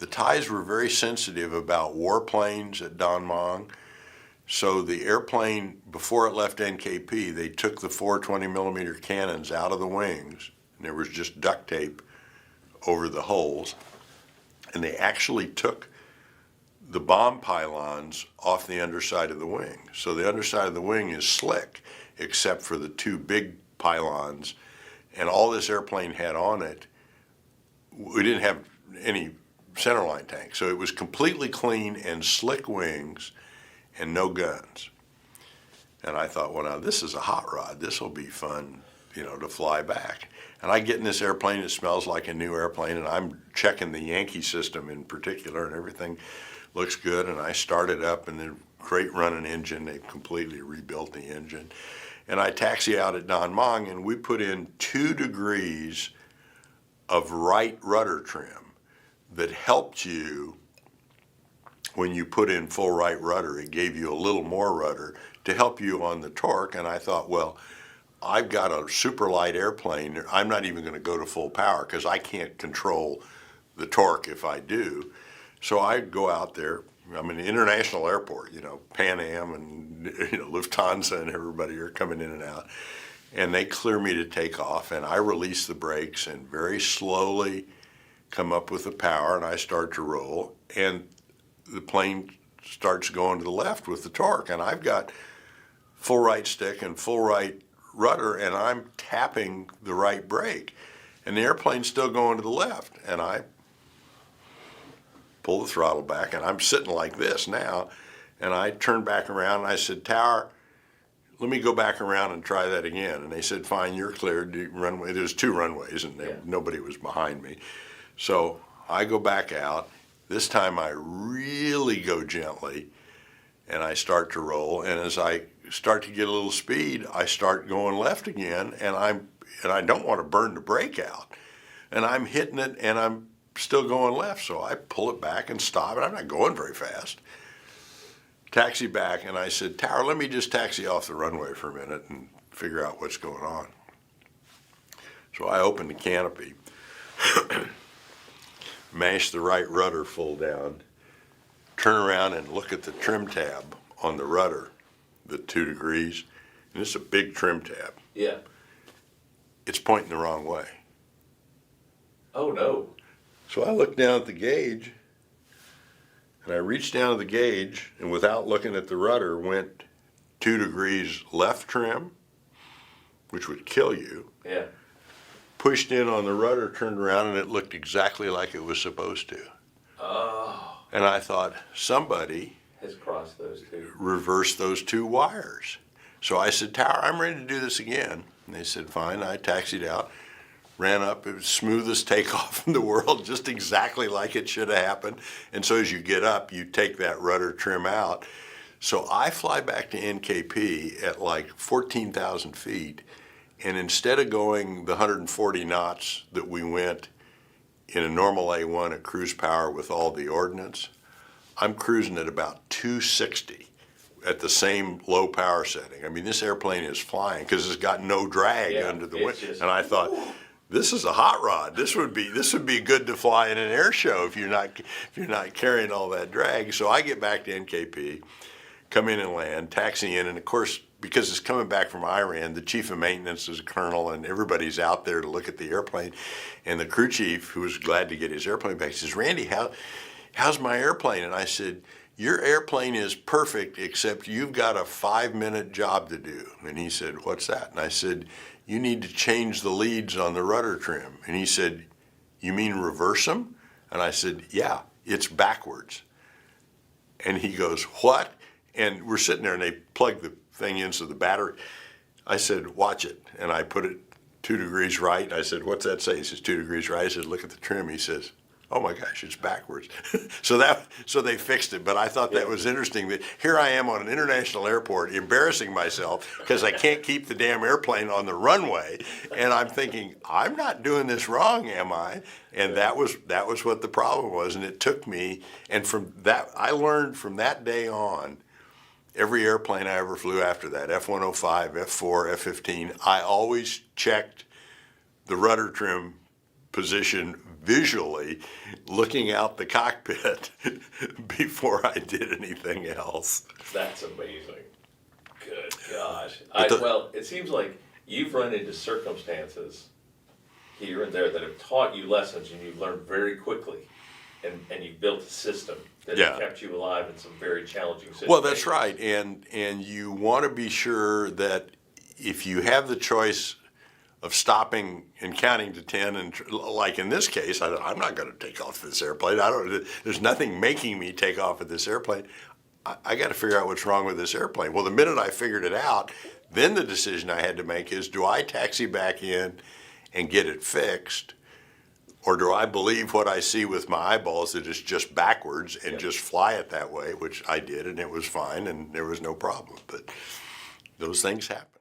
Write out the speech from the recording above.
the Thais were very sensitive about warplanes at Don Muang. So the airplane, before it left NKP, they took the 420 millimeter cannons out of the wings, and there was just duct tape over the holes. And they actually took the bomb pylons off the underside of the wing. So the underside of the wing is slick, except for the two big pylons. And all this airplane had on it, we didn't have any centerline tank. So it was completely clean and slick wings and no guns. And I thought, well, now this is a hot rod. This will be fun, to fly back. And I get in this airplane, it smells like a new airplane, and I'm checking the Yankee system in particular, and everything looks good. And I start it up, and the great running engine, they completely rebuilt the engine. And I taxi out at Don Muang, and we put in 2 degrees of right rudder trim that helped you when you put in full right rudder. It gave you a little more rudder to help you on the torque. And I thought, well, I've got a super light airplane. I'm not even going to go to full power because I can't control the torque if I do. So I go out there. I'm in an international airport, Pan Am and Lufthansa and everybody are coming in and out. And they clear me to take off, and I release the brakes and very slowly come up with the power, and I start to roll, and the plane starts going to the left with the torque, and I've got full right stick and full right rudder, and I'm tapping the right brake, and the airplane's still going to the left, and I pull the throttle back, and I'm sitting like this now, and I turned back around, and I said, Tower, let me go back around and try that again. And they said, fine, you're cleared. Runway. There's 2 runways, and nobody was behind me. So I go back out. This time I really go gently, and I start to roll. And as I start to get a little speed, I start going left again, and I don't want to burn the brake out. And I'm hitting it, and I'm still going left. So I pull it back and stop, and I'm not going very fast. Taxi back, and I said, Tower, let me just taxi off the runway for a minute and figure out what's going on. So I open the canopy, mash the right rudder full down, turn around and look at the trim tab on the rudder, the 2 degrees, and it's a big trim tab. Yeah. It's pointing the wrong way. Oh, no. So I look down at the gauge, and I reached down to the gauge, and without looking at the rudder, went 2 degrees left trim, which would kill you. Yeah. Pushed in on the rudder, turned around, and it looked exactly like it was supposed to. Oh. And I thought, somebody Has crossed those 2. reversed those 2 wires. So I said, Tower, I'm ready to do this again. And they said, fine. I taxied out, ran up. It was smoothest takeoff in the world, just exactly like it should have happened. And so as you get up, you take that rudder trim out. So I fly back to NKP at like 14,000 feet. And instead of going the 140 knots that we went in a normal A-1 at cruise power with all the ordnance, I'm cruising at about 260 at the same low power setting. I mean, this airplane is flying because it's got no drag under the wing. And I thought, this is a hot rod. This would be good to fly in an air show if you're not carrying all that drag. So I get back to NKP, come in and land, taxi in, and of course, because it's coming back from Iran, the chief of maintenance is a colonel, and everybody's out there to look at the airplane. And the crew chief, who was glad to get his airplane back, says, Randy, how's my airplane? And I said, your airplane is perfect, except you've got a 5-minute job to do. And he said, what's that? And I said, you need to change the leads on the rudder trim. And he said, you mean reverse them? And I said, yeah, it's backwards. And he goes, what? And we're sitting there, and they plug the thing into the battery. I said, watch it. And I put it 2 degrees right. I said, what's that say? He says, 2 degrees right. I said, look at the trim. He says, oh my gosh, it's backwards. So they fixed it. But I thought that was interesting that here I am on an international airport embarrassing myself because I can't keep the damn airplane on the runway. And I'm thinking, I'm not doing this wrong, am I? And that was what the problem was. And it took me, and from that, I learned from that day on, every airplane I ever flew after that, F-105, F-4, F-15, I always checked the rudder trim position visually looking out the cockpit before I did anything else. That's amazing. Good gosh. But Well, it seems like you've run into circumstances here and there that have taught you lessons and you've learned very quickly. And you've built a system that Yeah. has kept you alive in some very challenging situations. Well, that's right, and you want to be sure that if you have the choice of stopping and counting to 10, and like in this case, I'm not going to take off this airplane. There's nothing making me take off of this airplane. I got to figure out what's wrong with this airplane. Well, the minute I figured it out, then the decision I had to make is, do I taxi back in and get it fixed? Or do I believe what I see with my eyeballs, that it's just backwards, and just fly it that way, which I did, and it was fine, and there was no problem. But those things happen.